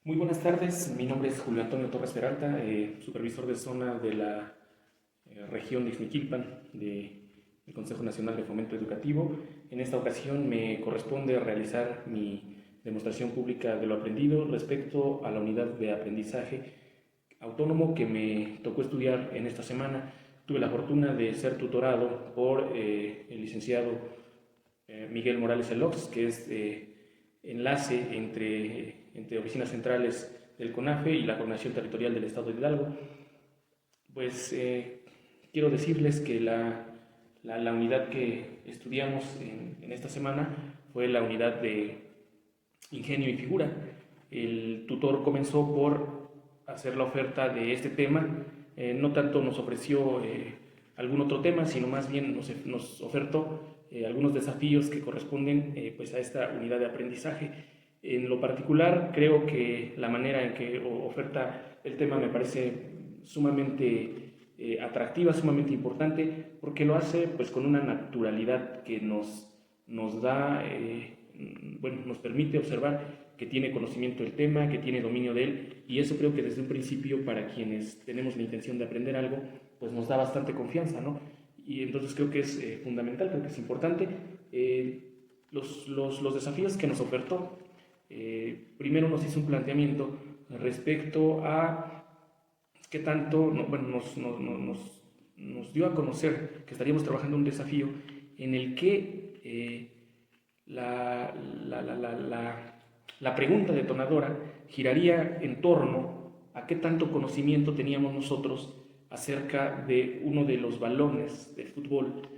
Muy buenas tardes, mi nombre es Julio Antonio Torres Peralta, supervisor de zona de la región de Ixmiquilpan del Consejo Nacional de Fomento Educativo. En esta ocasión me corresponde realizar mi demostración pública de lo aprendido respecto a la unidad de aprendizaje autónomo que me tocó estudiar en esta semana. Tuve la fortuna de ser tutorado por el licenciado Miguel Morales Elox, que es enlace entre oficinas centrales del CONAFE y la Coordinación Territorial del Estado de Hidalgo. Pues quiero decirles que la unidad que estudiamos en esta semana fue la unidad de ingenio y figura. El tutor comenzó por hacer la oferta de este tema, no tanto nos ofreció algún otro tema, sino más bien nos ofertó algunos desafíos que corresponden pues a esta unidad de aprendizaje. En lo particular, creo que la manera en que oferta el tema me parece sumamente atractiva, sumamente importante, porque lo hace pues con una naturalidad que nos da, bueno, nos permite observar que tiene conocimiento del tema, que tiene dominio de él, y eso creo que desde un principio, para quienes tenemos la intención de aprender algo, pues nos da bastante confianza, ¿no? Y entonces creo que es fundamental, creo que es importante. Los desafíos que nos ofertó, primero nos hizo un planteamiento respecto a qué tanto, bueno, nos dio a conocer que estaríamos trabajando un desafío en el que la pregunta detonadora giraría en torno a qué tanto conocimiento teníamos nosotros acerca de uno de los balones de fútbol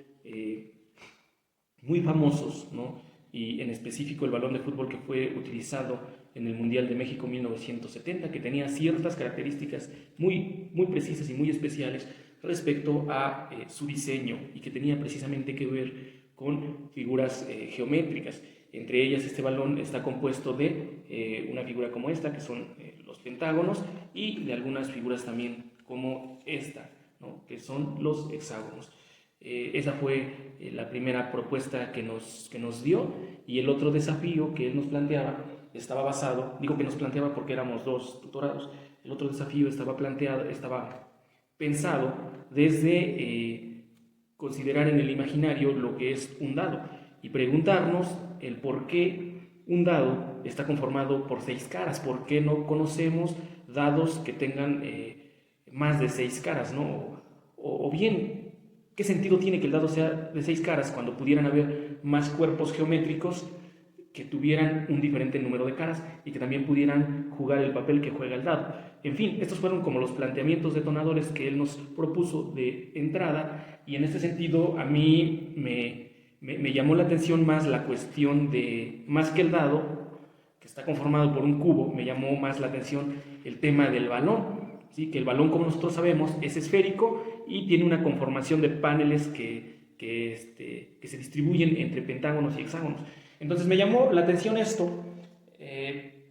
muy famosos, ¿no? Y en específico el balón de fútbol que fue utilizado en el Mundial de México 1970, que tenía ciertas características muy precisas y muy especiales respecto a su diseño y que tenía precisamente que ver con figuras geométricas. Entre ellas, este balón está compuesto de una figura como esta, que son los pentágonos, y de algunas figuras también como esta, ¿no? Que son los hexágonos. Esa fue la primera propuesta que nos dio, y el otro desafío que él nos planteaba estaba basado, digo que nos planteaba porque éramos dos tutorados, el otro desafío estaba pensado desde considerar en el imaginario lo que es un dado y preguntarnos el por qué un dado está conformado por 6 caras, por qué no conocemos dados que tengan más de 6 caras, ¿no? O bien, ¿qué sentido tiene que el dado sea de 6 caras cuando pudieran haber más cuerpos geométricos que tuvieran un diferente número de caras y que también pudieran jugar el papel que juega el dado? En fin, estos fueron como los planteamientos detonadores que él nos propuso de entrada, y en este sentido a mí me llamó la atención más la cuestión de, más que el dado, que está conformado por un cubo, me llamó más la atención el tema del balón. ¿Sí? Que el balón, como nosotros sabemos, es esférico y tiene una conformación de paneles que se distribuyen entre pentágonos y hexágonos. Entonces me llamó la atención esto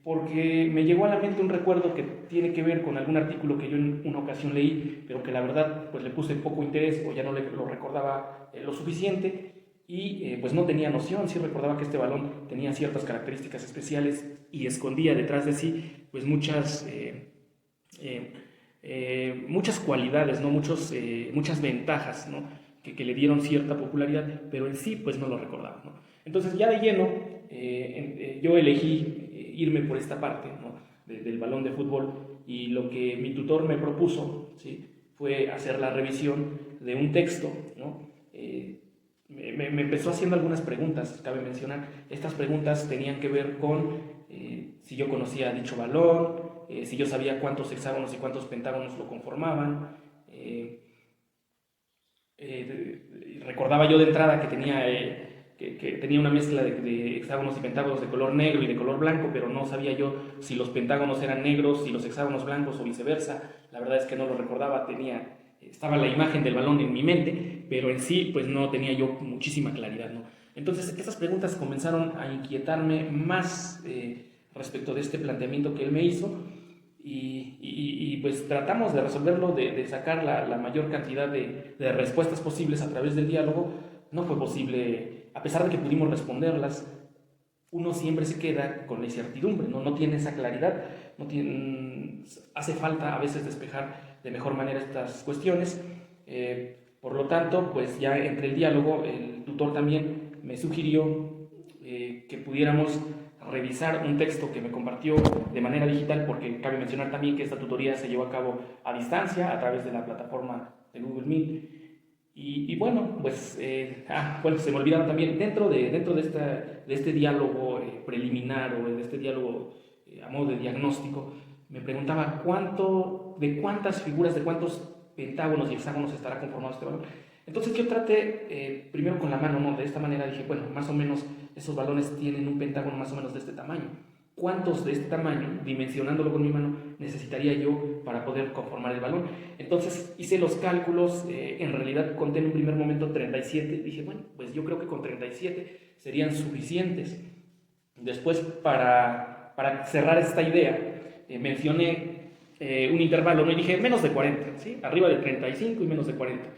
porque me llegó a la mente un recuerdo que tiene que ver con algún artículo que yo en una ocasión leí, pero que la verdad pues le puse poco interés o ya no lo recordaba lo suficiente, y pues no tenía noción. Sí recordaba que este balón tenía ciertas características especiales y escondía detrás de sí pues muchas cualidades, ¿no? Muchas ventajas, ¿no? que le dieron cierta popularidad, pero en sí pues no lo recordaba, ¿no? Entonces ya de lleno yo elegí irme por esta parte, ¿no? Del balón de fútbol, y lo que mi tutor me propuso, ¿sí? Fue hacer la revisión de un texto, ¿no? Me empezó haciendo algunas preguntas, cabe mencionar. Estas preguntas tenían que ver con si yo conocía dicho balón, si yo sabía cuántos hexágonos y cuántos pentágonos lo conformaban. Recordaba yo de entrada que tenía una mezcla de hexágonos y pentágonos de color negro y de color blanco, pero no sabía yo si los pentágonos eran negros y los hexágonos blancos o viceversa. La verdad es que no lo recordaba, estaba la imagen del balón en mi mente, pero en sí pues no tenía yo muchísima claridad, ¿no? Entonces estas preguntas comenzaron a inquietarme más respecto de este planteamiento que él me hizo, y pues tratamos de resolverlo, de sacar la mayor cantidad de respuestas posibles a través del diálogo. No fue posible, a pesar de que pudimos responderlas, uno siempre se queda con la incertidumbre, no tiene esa claridad, hace falta a veces despejar de mejor manera estas cuestiones. Por lo tanto, pues ya entre el diálogo, el tutor también me sugirió que pudiéramos revisar un texto que me compartió de manera digital, porque cabe mencionar también que esta tutoría se llevó a cabo a distancia a través de la plataforma de Google Meet. Y bueno, pues bueno, se me olvidaron también, dentro de este diálogo preliminar, o de este diálogo a modo de diagnóstico, me preguntaba de cuántas figuras, de cuántos pentágonos y hexágonos estará conformado este balón. Entonces yo traté primero con la mano, ¿no? De esta manera dije, bueno, más o menos esos balones tienen un pentágono más o menos de este tamaño. ¿Cuántos de este tamaño, dimensionándolo con mi mano, necesitaría yo para poder conformar el balón? Entonces hice los cálculos, en realidad conté en un primer momento 37, dije, bueno, pues yo creo que con 37 serían suficientes. Después, para cerrar esta idea, mencioné un intervalo, ¿no? Y dije menos de 40, ¿sí? Arriba de 35 y menos de 40.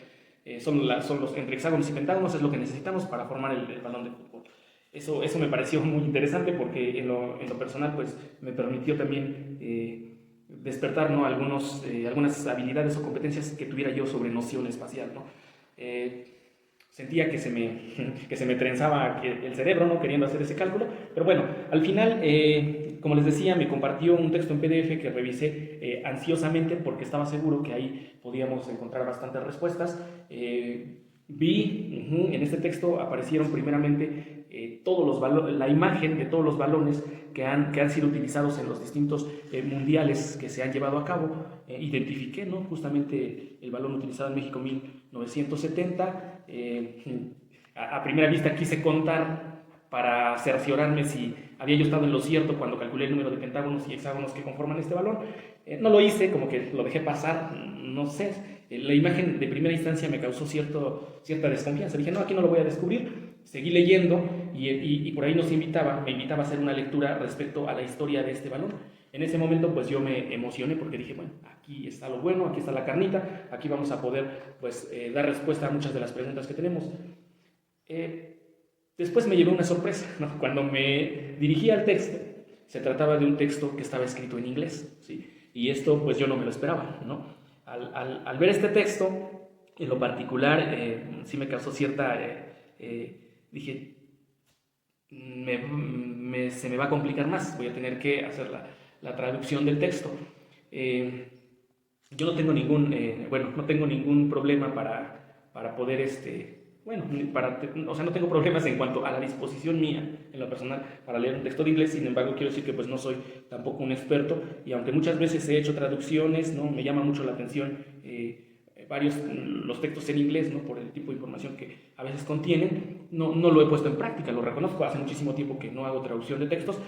Son los entre hexágonos y pentágonos, es lo que necesitamos para formar el balón de fútbol. Eso me pareció muy interesante, porque en lo personal pues me permitió también despertar, ¿no? algunas habilidades o competencias que tuviera yo sobre noción espacial, ¿no? Sentía que se me trenzaba el cerebro, ¿no? Queriendo hacer ese cálculo, pero bueno, al final, como les decía, me compartió un texto en PDF que revisé ansiosamente, porque estaba seguro que ahí podíamos encontrar bastantes respuestas. En este texto aparecieron primeramente la imagen de todos los balones que han sido utilizados en los distintos mundiales que se han llevado a cabo. Identifiqué, ¿no? Justamente el balón utilizado en México 1970. A primera vista quise contar para cerciorarme si había yo estado en lo cierto cuando calculé el número de pentágonos y hexágonos que conforman este balón. No lo hice, como que lo dejé pasar, no sé. La imagen de primera instancia me causó cierta desconfianza. Dije, no, aquí no lo voy a descubrir. Seguí leyendo y por ahí me invitaba a hacer una lectura respecto a la historia de este balón. En ese momento pues yo me emocioné, porque dije, bueno, aquí está lo bueno, aquí está la carnita, aquí vamos a poder pues dar respuesta a muchas de las preguntas que tenemos. Después me llevé una sorpresa, ¿no? Cuando me dirigí al texto, se trataba de un texto que estaba escrito en inglés, ¿sí? Y esto pues yo no me lo esperaba, ¿no? Al ver este texto, en lo particular, sí me causó cierta... dije, se me va a complicar más, voy a tener que hacer la traducción del texto. Yo no tengo ningún problema para poder, no tengo problemas en cuanto a la disposición mía, en lo personal, para leer un texto de inglés. Sin embargo, quiero decir que pues no soy tampoco un experto, y aunque muchas veces he hecho traducciones, ¿no? Me llama mucho la atención los textos en inglés, ¿no? Por el tipo de información que a veces contienen. No lo he puesto en práctica, lo reconozco, hace muchísimo tiempo que no hago traducción de textos.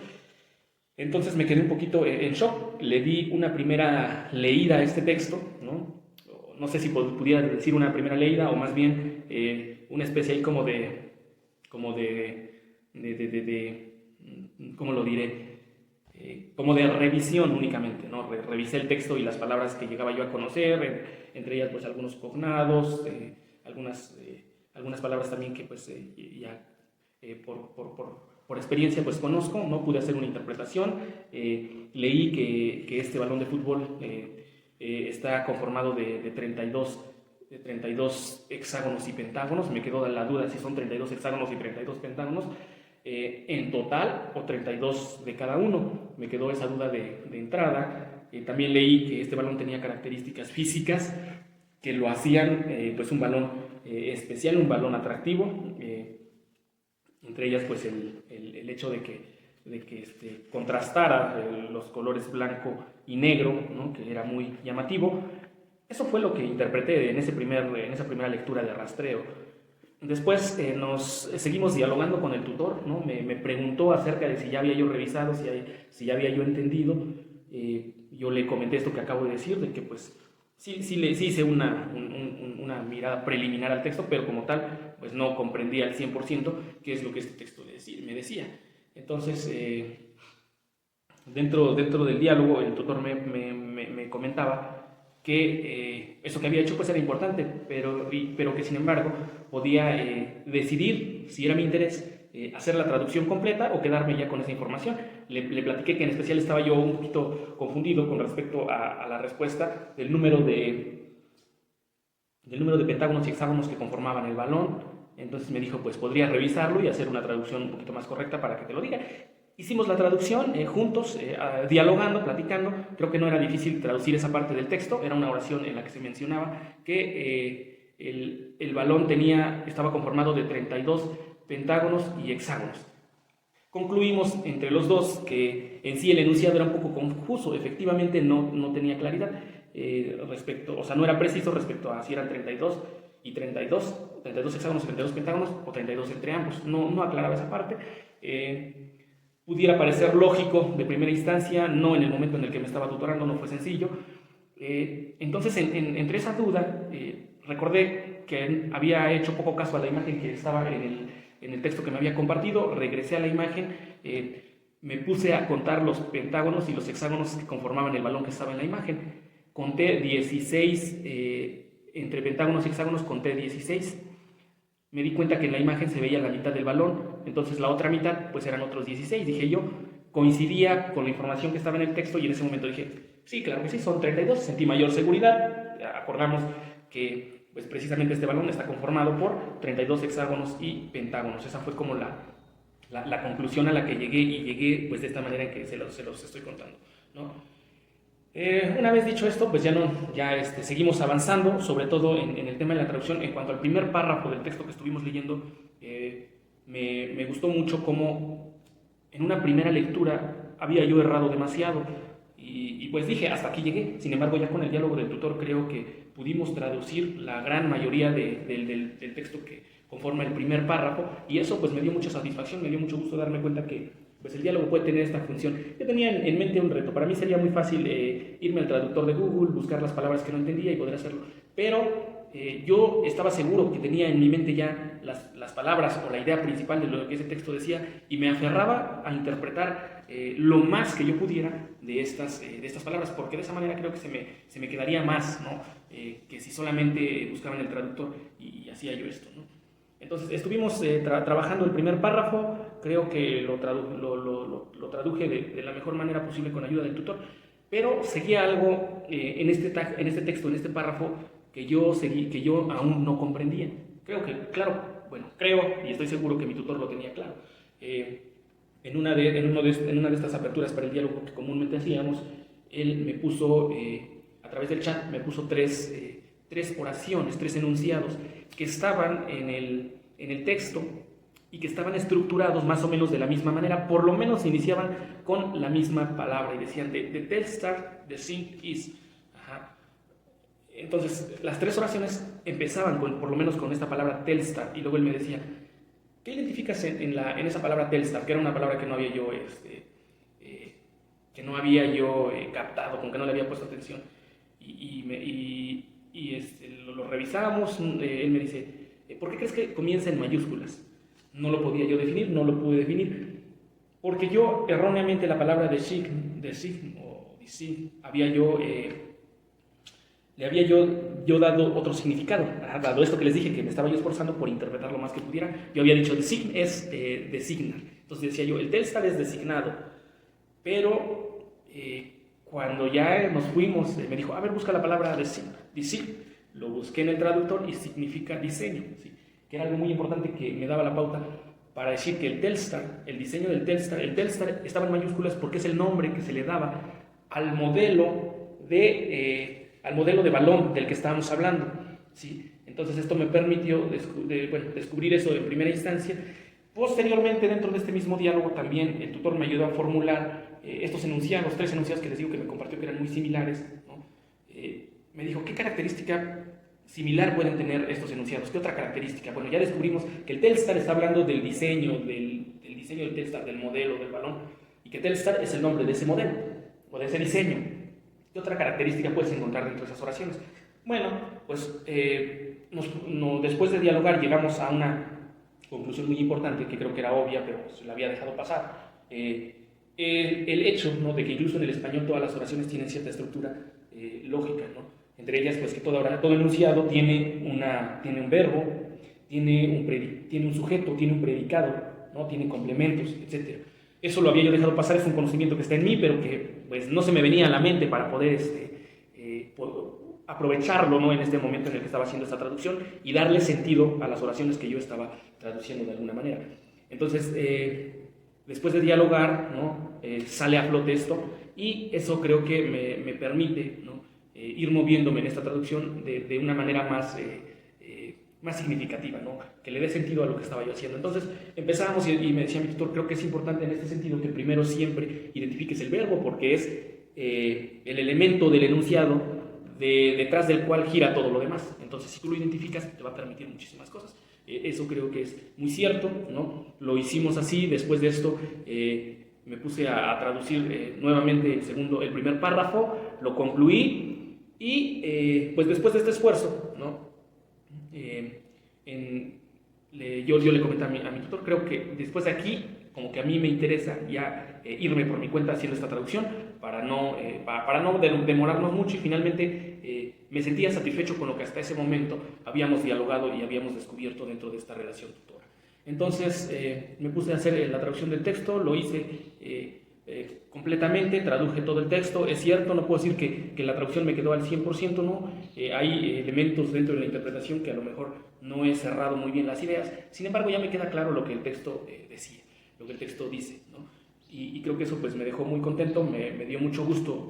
Entonces me quedé un poquito en shock, le di una primera leída a este texto, ¿no? No sé si pudiera decir una primera leída, o más bien una especie ahí como de ¿cómo lo diré? Como de revisión únicamente, ¿no? Revisé el texto y las palabras que llegaba yo a conocer, entre ellas pues algunos cognados, algunas palabras también que pues ya por experiencia pues conozco, no pude hacer una interpretación. Leí que este balón de fútbol está conformado de 32 hexágonos y pentágonos. Me quedó la duda si son 32 hexágonos y 32 pentágonos en total, o 32 de cada uno. Me quedó esa duda de entrada. También leí que este balón tenía características físicas que lo hacían pues un balón especial, un balón atractivo, entre ellas pues el hecho de que contrastara los colores blanco y negro, ¿no? Que era muy llamativo. Eso fue lo que interpreté en esa primera lectura de rastreo. Después seguimos dialogando con el tutor, ¿no? Me preguntó acerca de si ya había yo revisado, si ya había yo entendido. Yo le comenté esto que acabo de decir, de que pues sí hice una mirada preliminar al texto, pero como tal pues no comprendía al 100% qué es lo que este texto me decía. Entonces, dentro del diálogo, el tutor me comentaba que eso que había hecho pues era importante, pero que sin embargo podía decidir si era mi interés hacer la traducción completa o quedarme ya con esa información. Le platiqué que en especial estaba yo un poquito confundido con respecto a la respuesta del número de pentágonos y hexágonos que conformaban el balón. Entonces me dijo, pues podría revisarlo y hacer una traducción un poquito más correcta para que te lo diga. Hicimos la traducción juntos, dialogando, platicando. Creo que no era difícil traducir esa parte del texto. Era una oración en la que se mencionaba que el balón estaba conformado de 32 pentágonos y hexágonos. Concluimos entre los dos que en sí el enunciado era un poco confuso. Efectivamente no tenía claridad respecto, o sea, no era preciso respecto a si eran 32 y 32 hexágonos y 32 pentágonos o 32 entre ambos. No aclaraba esa parte. Pudiera parecer lógico de primera instancia, no en el momento en el que me estaba tutorando, no fue sencillo. Entonces, entre esa duda, recordé que había hecho poco caso a la imagen que estaba en el texto que me había compartido. Regresé a la imagen, me puse a contar los pentágonos y los hexágonos que conformaban el balón que estaba en la imagen. Conté 16, entre pentágonos y hexágonos conté 16. Me di cuenta que en la imagen se veía la mitad del balón, entonces la otra mitad pues eran otros 16, dije yo. Coincidía con la información que estaba en el texto y en ese momento dije, sí, claro que sí, son 32, sentí mayor seguridad. Acordamos que pues precisamente este balón está conformado por 32 hexágonos y pentágonos. Esa fue como la conclusión a la que llegué, y llegué pues de esta manera en que se los estoy contando, ¿no? Una vez dicho esto, pues seguimos avanzando, sobre todo en el tema de la traducción. En cuanto al primer párrafo del texto que estuvimos leyendo, me gustó mucho cómo en una primera lectura había yo errado demasiado, y pues dije, hasta aquí llegué. Sin embargo, ya con el diálogo del tutor creo que pudimos traducir la gran mayoría del texto que conforma el primer párrafo, y eso pues me dio mucha satisfacción, me dio mucho gusto darme cuenta que pues el diálogo puede tener esta función. Yo tenía en mente un reto. Para mí sería muy fácil irme al traductor de Google, buscar las palabras que no entendía y poder hacerlo. Pero yo estaba seguro que tenía en mi mente ya las palabras o la idea principal de lo que ese texto decía, y me aferraba a interpretar lo más que yo pudiera de estas palabras, porque de esa manera creo que se me quedaría más, ¿no? Que si solamente buscaba en el traductor y hacía yo esto, ¿no? Entonces estuvimos trabajando el primer párrafo. Creo que lo traduje de la mejor manera posible con ayuda del tutor, pero seguía algo en este texto, en este párrafo, que yo aún no comprendía. Creo y estoy seguro que mi tutor lo tenía claro. En una de estas aperturas para el diálogo que comúnmente hacíamos, él me puso, a través del chat, me puso tres oraciones, tres enunciados que estaban en el texto y que estaban estructurados más o menos de la misma manera. Por lo menos iniciaban con la misma palabra y decían: the Telstar, the Sink is. Ajá. Entonces las tres oraciones empezaban por lo menos con esta palabra Telstar, y luego él me decía: ¿qué identificas en esa palabra Telstar? Que era una palabra que no había yo captado, con que no le había puesto atención. Lo revisamos. Él me dice: ¿por qué crees que comienza en mayúsculas? No lo podía yo definir, no lo pude definir, porque yo erróneamente la palabra de sign o de sign le había yo dado otro significado. Dado esto que les dije, que me estaba yo esforzando por interpretar lo más que pudiera, yo había dicho design es designar. Entonces decía yo, el Telstar es designado, pero cuando ya nos fuimos, me dijo: a ver, busca la palabra design. Lo busqué en el traductor y significa diseño, ¿sí? Que era algo muy importante que me daba la pauta para decir que el Telstar, el diseño del Telstar, el Telstar estaba en mayúsculas porque es el nombre que se le daba al modelo de balón del que estábamos hablando, ¿sí? Entonces esto me permitió descubrir eso en primera instancia. Posteriormente, dentro de este mismo diálogo, también el tutor me ayudó a formular estos enunciados, tres enunciados que les digo que me compartió, que eran muy similares, ¿no? Me dijo: ¿qué característica similar pueden tener estos enunciados? ¿Qué otra característica? Bueno, ya descubrimos que el Telstar está hablando del diseño del Telstar, del modelo del balón, y que Telstar es el nombre de ese modelo o de ese diseño. ¿Qué otra característica puedes encontrar dentro de esas oraciones? Bueno, pues después de dialogar llegamos a una conclusión muy importante, que creo que era obvia, pero se la había dejado pasar. El hecho, ¿no?, de que incluso en el español todas las oraciones tienen cierta estructura lógica, ¿no? Entre ellas, pues que todo enunciado tiene un verbo, tiene un sujeto, tiene un predicado, ¿no? Tiene complementos, etc. Eso lo había yo dejado pasar, es un conocimiento que está en mí, pero que pues, no se me venía a la mente para poder aprovecharlo, ¿no? En este momento en el que estaba haciendo esta traducción y darle sentido a las oraciones que yo estaba traduciendo de alguna manera. Entonces, después de dialogar, ¿no? Sale a flote esto y eso creo que me permite, ¿no? Ir moviéndome en esta traducción de una manera más significativa, ¿no? Que le dé sentido a lo que estaba yo haciendo. Entonces empezamos y me decía mi tutor, creo que es importante en este sentido que primero siempre identifiques el verbo porque es el elemento del enunciado detrás del cual gira todo lo demás. Entonces si tú lo identificas te va a permitir muchísimas cosas. Eso creo que es muy cierto, ¿no? Lo hicimos así. Después de esto me puse a traducir nuevamente el primer párrafo, lo concluí y pues después de este esfuerzo, ¿no? Yo le comenté a mi tutor, creo que después de aquí, como que a mí me interesa ya irme por mi cuenta haciendo esta traducción para no demorarnos mucho y finalmente me sentía satisfecho con lo que hasta ese momento habíamos dialogado y habíamos descubierto dentro de esta relación tutora. Entonces me puse a hacer la traducción del texto, lo hice completamente, traduje todo el texto. Es cierto, no puedo decir que la traducción me quedó al 100%, no. Hay elementos dentro de la interpretación que a lo mejor no he cerrado muy bien las ideas, sin embargo ya me queda claro lo que el texto decía, lo que el texto dice, ¿no? Y creo que eso pues me dejó muy contento, me dio mucho gusto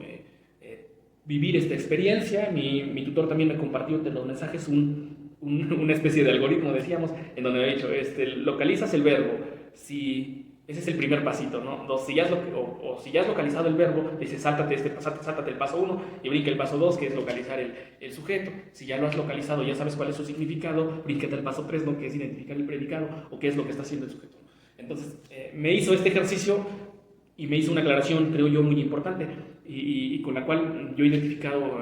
vivir esta experiencia. Mi tutor también me compartió entre los mensajes una especie de algoritmo, decíamos, en donde me ha dicho, localizas el verbo, si ese es el primer pasito, ¿no? Si ya has localizado el verbo, dices, sáltate el paso 1 y brinca el paso 2, que es localizar el sujeto. Si ya lo has localizado, ya sabes cuál es su significado, bríncate el paso 3, ¿no? Que es identificar el predicado o qué es lo que está haciendo el sujeto. Entonces, me hizo este ejercicio y me hizo una aclaración, creo yo, muy importante y con la cual yo he identificado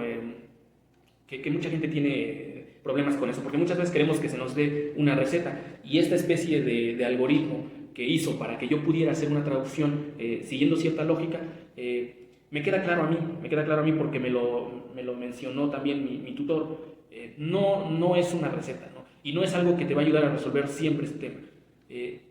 que mucha gente tiene problemas con eso, porque muchas veces queremos que se nos dé una receta y esta especie de algoritmo que hizo para que yo pudiera hacer una traducción siguiendo cierta lógica, me queda claro a mí porque me lo mencionó también mi tutor. No es una receta, ¿no? Y no es algo que te va a ayudar a resolver siempre este tema.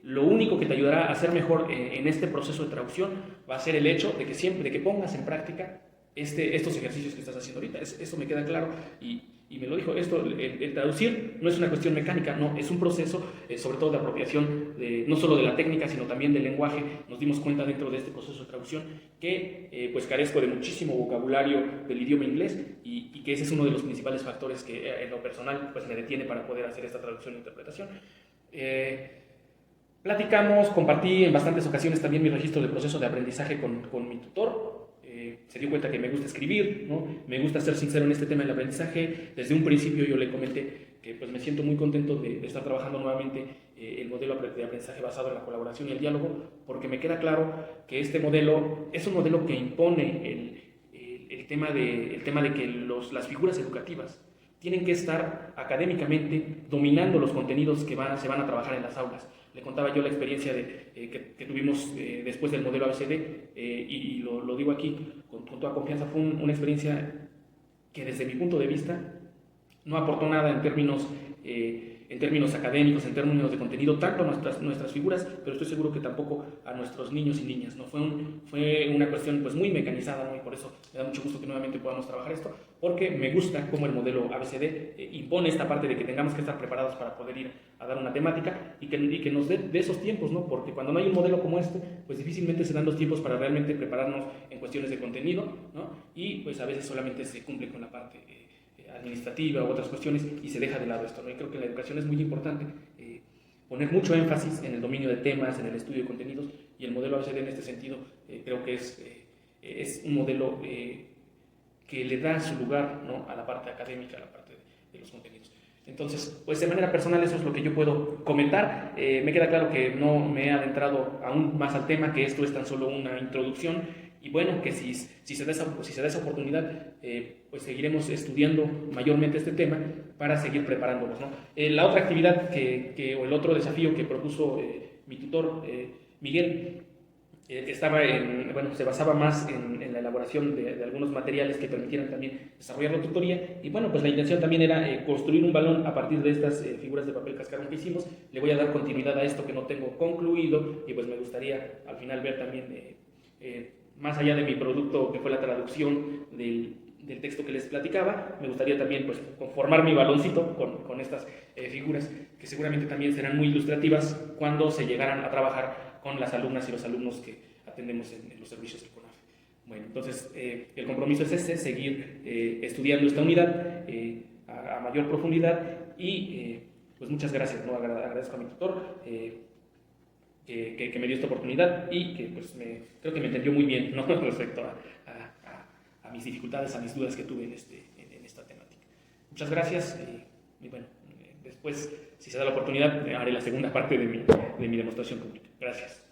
Lo único que te ayudará a ser mejor en este proceso de traducción va a ser el hecho de que pongas en práctica estos ejercicios que estás haciendo ahorita. Eso me queda claro y me lo dijo. El traducir no es una cuestión mecánica, no, es un proceso sobre todo de apropiación no solo de la técnica sino también del lenguaje. Nos dimos cuenta dentro de este proceso de traducción que pues carezco de muchísimo vocabulario del idioma inglés y que ese es uno de los principales factores que en lo personal pues me detiene para poder hacer esta traducción e interpretación. Platicamos, compartí en bastantes ocasiones también mi registro de proceso de aprendizaje con mi tutor. Se dio cuenta que me gusta escribir, ¿no? Me gusta ser sincero en este tema del aprendizaje. Desde un principio yo le comenté que pues, me siento muy contento de estar trabajando nuevamente el modelo de aprendizaje basado en la colaboración y el diálogo, porque me queda claro que este modelo es un modelo que impone el tema de que las figuras educativas tienen que estar académicamente dominando los contenidos que se van a trabajar en las aulas. Le contaba yo la experiencia que tuvimos después del modelo ABCD y lo digo aquí con toda confianza, fue una experiencia que desde mi punto de vista no aportó nada en términos académicos, en términos de contenido, tanto a nuestras figuras, pero estoy seguro que tampoco a nuestros niños y niñas, ¿no? Fue una cuestión pues, muy mecanizada, ¿no? Y por eso me da mucho gusto que nuevamente podamos trabajar esto, porque me gusta cómo el modelo ABCD impone esta parte de que tengamos que estar preparados para poder ir a dar una temática y que nos dé de esos tiempos, ¿no? Porque cuando no hay un modelo como este, pues difícilmente se dan los tiempos para realmente prepararnos en cuestiones de contenido, ¿no? Y pues a veces solamente se cumple con la parte administrativa u otras cuestiones y se deja de lado esto, ¿no? Y creo que en la educación es muy importante poner mucho énfasis en el dominio de temas, en el estudio de contenidos, y el modelo ABCD en este sentido creo que es un modelo que le da su lugar, ¿no? A la parte académica, a la parte de los contenidos. Entonces, pues de manera personal eso es lo que yo puedo comentar. Me queda claro que no me he adentrado aún más al tema, que esto es tan solo una introducción. Y bueno, que si se da esa oportunidad, pues seguiremos estudiando mayormente este tema para seguir preparándonos, ¿no? La otra actividad o el otro desafío que propuso mi tutor, Miguel, se basaba más en la elaboración de algunos materiales que permitieran también desarrollar la tutoría. Y bueno, pues la intención también era construir un balón a partir de estas figuras de papel cascarón que hicimos. Le voy a dar continuidad a esto que no tengo concluido y pues me gustaría al final ver también, más allá de mi producto que fue la traducción del texto que les platicaba, me gustaría también pues conformar mi baloncito con estas figuras que seguramente también serán muy ilustrativas cuando se llegaran a trabajar con las alumnas y los alumnos que atendemos en los servicios del CONAF. Bueno, entonces el compromiso es ese, seguir estudiando esta unidad a mayor profundidad y pues muchas gracias, ¿no? Agradezco a mi tutor que me dio esta oportunidad y que pues creo que me entendió muy bien, ¿no? Respecto a mis dificultades, a mis dudas que tuve en esta temática. Muchas gracias y bueno, después, si se da la oportunidad, haré la segunda parte de mi demostración pública. Gracias.